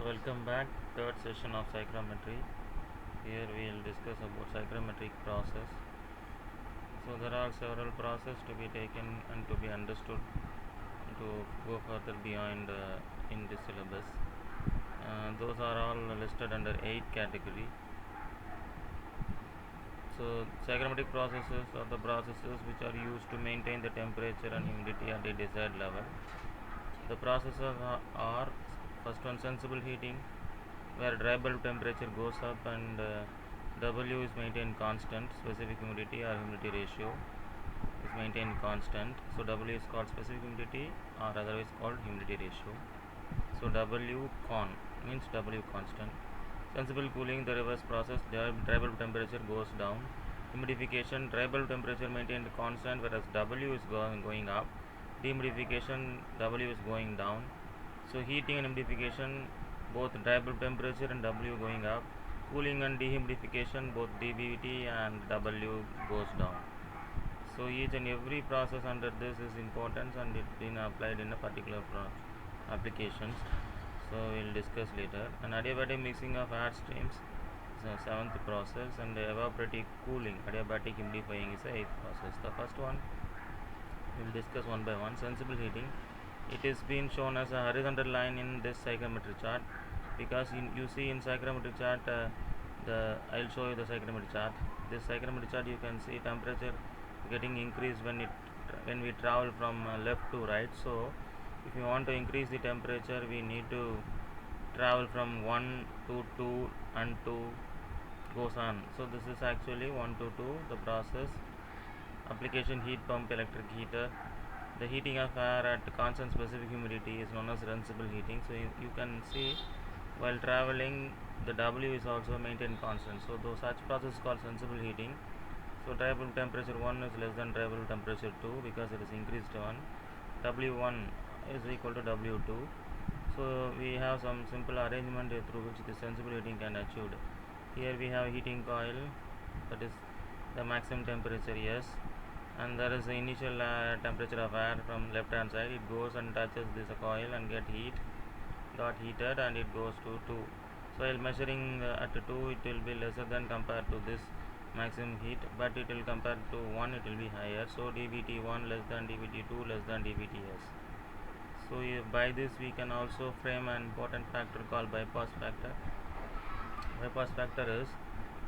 Welcome back. Third session of psychrometry. Here we will discuss about psychrometric process. So there are several processes to be taken and to be understood to go further beyond in this syllabus. Those are all listed under 8 category. So psychrometric processes are the processes which are used to maintain the temperature and humidity at a desired level. The processes are first one, sensible heating, where dry bulb temperature goes up and W is maintained constant, specific humidity or humidity ratio is maintained constant. So W is called specific humidity or otherwise called humidity ratio. So W con means W constant. Sensible cooling, the reverse process, dry bulb temperature goes down. Humidification, dry bulb temperature maintained constant whereas W is going up. Dehumidification, W is going down. So heating and humidification, both dry bulb temperature and W going up. Cooling and dehumidification, both dBT and W goes down. So each and every process under this is important and it's been applied in a particular applications. So we'll discuss later. An adiabatic mixing of air streams is the seventh process, and evaporative cooling, adiabatic humidifying is the eighth process. The first one we'll discuss one by one. Sensible heating. It is been shown as a horizontal line in this psychrometry chart because you see in psychrometry chart I'll show you the psychrometry chart. This psychrometry chart you can see temperature getting increased when we travel from left to right. So if you want to increase the temperature, we need to travel from 1 to 2 and 2 goes on. So this is actually 1 to 2 the process. Application heat pump, electric heater. The heating of air at constant specific humidity is known as sensible heating. So you can see while traveling the W is also maintained constant. So those such process is called sensible heating. So dry bulb temperature 1 is less than dry bulb temperature 2 because it is increased 1. W1 is equal to W2. So we have some simple arrangement through which the sensible heating can achieved. Here we have heating coil, that is the maximum temperature S, and there is the initial temperature of air from left hand side. It goes and touches this coil and got heated and it goes to 2. So while measuring at 2, it will be lesser than compared to this maximum heat, but it will compared to 1 it will be higher. So dBT1 less than dBT2 less than dBTS. So by this we can also frame an important factor called bypass factor. Bypass factor is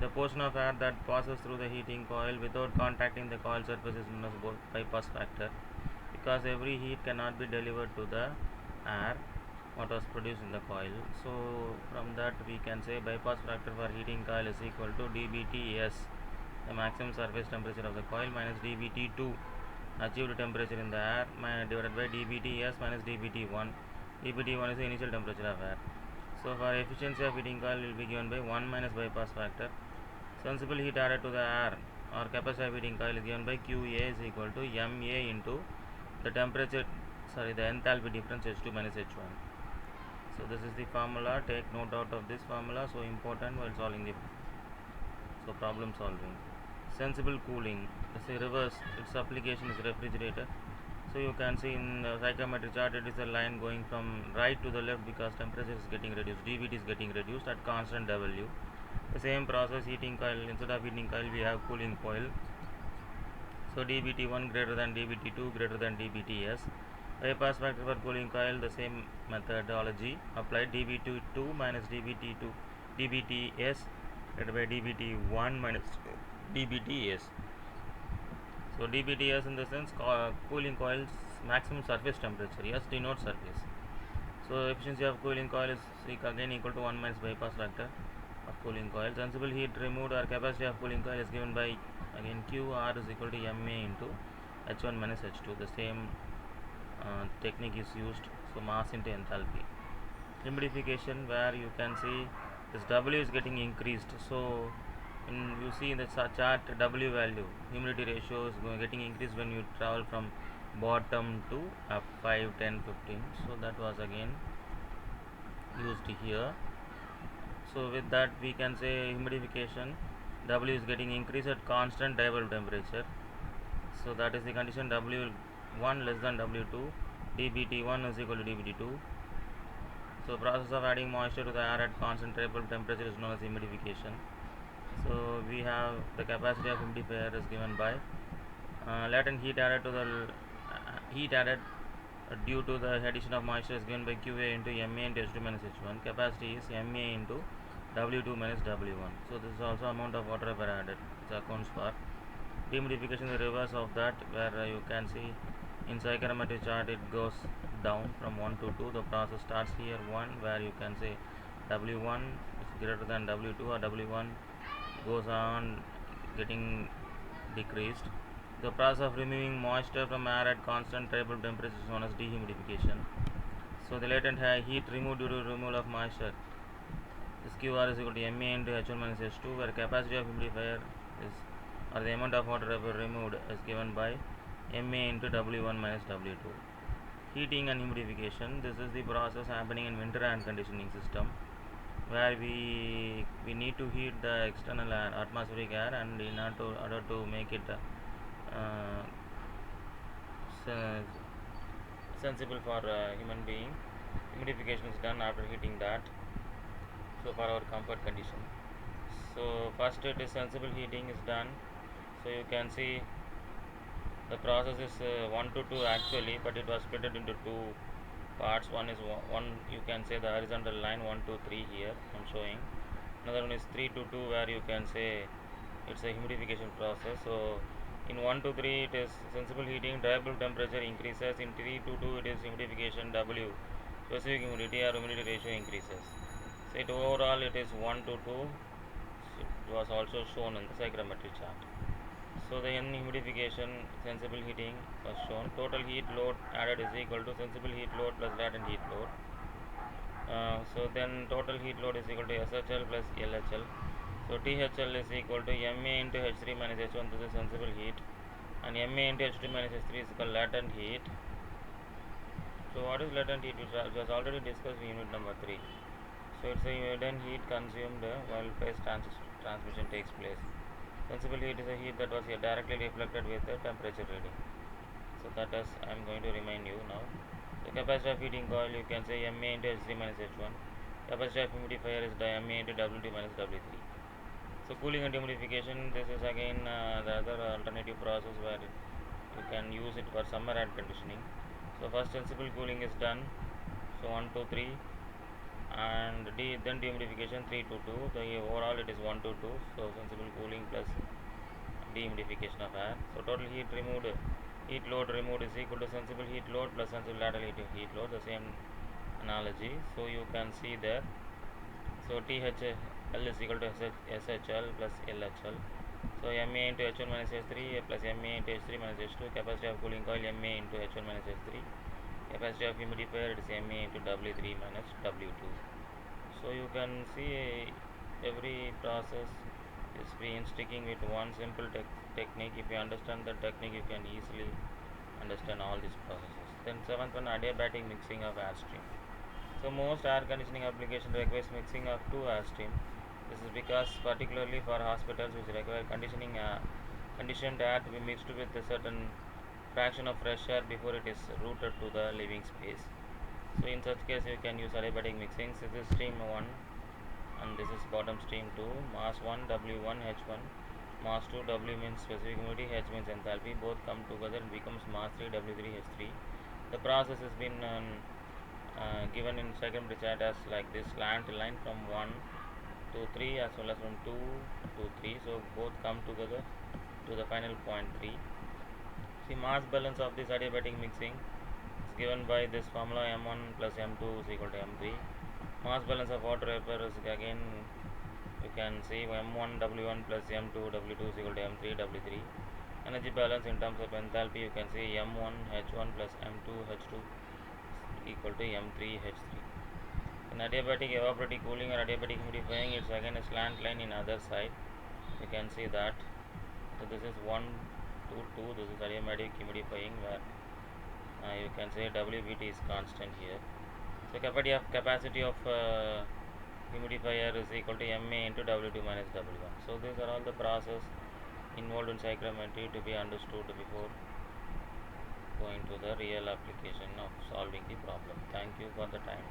the portion of air that passes through the heating coil without contacting the coil surface is known as bypass factor, because every heat cannot be delivered to the air what was produced in the coil. So from that we can say bypass factor for heating coil is equal to dBTS, the maximum surface temperature of the coil, minus dBT2, achieved temperature in the air, divided by dBTS minus dBT1. dBT1 is the initial temperature of air. So for efficiency of heating coil will be given by 1 minus bypass factor. Sensible heat added to the air or capacity of heating coil is given by QA is equal to MA into the temperature, the enthalpy difference H2 minus H1. So this is the formula. Take note out of this formula, so important while solving the problem solving. Sensible cooling, let's reverse, its application is refrigerator. So you can see in the psychrometry chart it is a line going from right to the left because temperature is getting reduced, dBT is getting reduced at constant W. The same process, heating coil, instead of heating coil we have cooling coil. So dBT1 greater than dBT2 greater than dBTS. Bypass factor for cooling coil, the same methodology applied, dBT2 minus dBT2 dBTS greater by dBT1 minus dBTS. So dBTS in the sense cooling coil's maximum surface temperature. S denotes surface. So efficiency of cooling coil is again equal to 1 minus bypass factor of cooling coil. Sensible heat removed or capacity of cooling coil is given by again QR is equal to MA into H1 minus H2. The same technique is used. So mass into enthalpy. Humidification, where you can see this W is getting increased. So you see in the chart W value, humidity ratio is getting increased when you travel from bottom to up 5, 10, 15. So that was again used here. So with that we can say humidification, W is getting increased at constant dry bulb temperature. So that is the condition, W1 less than W2, dBT1 is equal to dBT2. So process of adding moisture to the air at constant temperature is known as humidification. So we have the capacity of humidifier is given by latent heat added to the heat added due to the addition of moisture is given by QA into MA into H2 minus H1. Capacity is MA into W2 minus W1. So this is also amount of water vapor added. It accounts for dehumidification, the reverse of that, where you can see in psychrometry chart it goes down from 1 to 2. The process starts here 1, where you can say W1 is greater than W2, or W1 goes on getting decreased. The process of removing moisture from air at constant temperature is known as dehumidification. So the latent heat removed due to removal of moisture, this QR is equal to MA into H1 minus H2, where capacity of humidifier is, or the amount of water vapor removed is given by MA into W1 minus W2. Heating and humidification, this is the process happening in winter air conditioning system, where we need to heat the external air, atmospheric air, and in order to make it sensible for human being, humidification is done after heating that, so for our comfort condition. So first it is sensible heating is done. So you can see the process is 1 to 2 actually, but it was split into two parts. One is one, you can say the horizontal line 1 to 3 here I'm showing. Another one is 3 to 2, where you can say it's a humidification process. So in 1 to 3 it is sensible heating, dryable temperature increases. In 3 to 2 it is humidification, W, specific humidity or humidity ratio increases. So it overall it is 1 to 2. It was also shown in the psychrometry chart. So the N humidification, sensible heating was shown. Total heat load added is equal to sensible heat load plus latent heat load. So then total heat load is equal to SHL plus LHL. So THL is equal to MA into H3 minus H1, this is sensible heat, and MA into H2 minus H3 is called latent heat. So what is latent heat? Which was already discussed in unit number 3. So it's a hidden heat consumed while phase transmission takes place. Sensible heat is a heat that was directly reflected with the temperature reading. So that is I am going to remind you now. The capacity of heating coil, you can say MA into H3 minus H1. Capacity of humidifier is MA into W2 minus W3. So cooling and humidification, this is again the other alternative process where you can use it for summer air conditioning. So first sensible cooling is done. So 1 to 3, and then dehumidification 3 to 2. The overall it is 1 to 2. So sensible cooling plus dehumidification of air. So total heat removed, heat load removed is equal to sensible heat load plus sensible lateral heat load, the same analogy. So you can see there. So THL is equal to SHL plus LHL. So MA into H1 minus H3 plus MA into H3 minus H2. Capacity of cooling coil MA into H1 minus H3. Capacity of humidifier, it is MA into W3 minus W2. So you can see every process is being sticking with one simple technique. If you understand the technique, you can easily understand all these processes. Then 7th one, adiabatic mixing of air stream. So most air conditioning application requires mixing of two air stream. This is because particularly for hospitals which require conditioned air to be mixed with a certain fraction of fresh air before it is routed to the living space. So in such case you can use adiabatic mixing. So this is stream 1 and this is bottom stream 2. Mass 1 W1 H1, mass 2 W means specific humidity, H means enthalpy, both come together and becomes mass 3 W3 H3. The process has been given in psychrometry chart as like this slant line from 1 to 3 as well as from 2 to 3. So both come together to the final point 3. See, mass balance of this adiabatic mixing is given by this formula M1 plus M2 is equal to M3. Mass balance of water vapor is again, you can see M1 W1 plus M2 W2 is equal to M3 W3. Energy balance in terms of enthalpy, you can see M1 H1 plus M2 H2 equal to M3 H3. In adiabatic evaporative cooling or adiabatic humidifying, it's again a slant line in other side. You can see that. So this is 1 to 2. This is adiabatic humidifying, where you can say WBT is constant here. So capacity of humidifier is equal to MA into W2 minus W1. So these are all the process involved in psychrometry to be understood before going to the real application of solving the problem. Thank you for the time.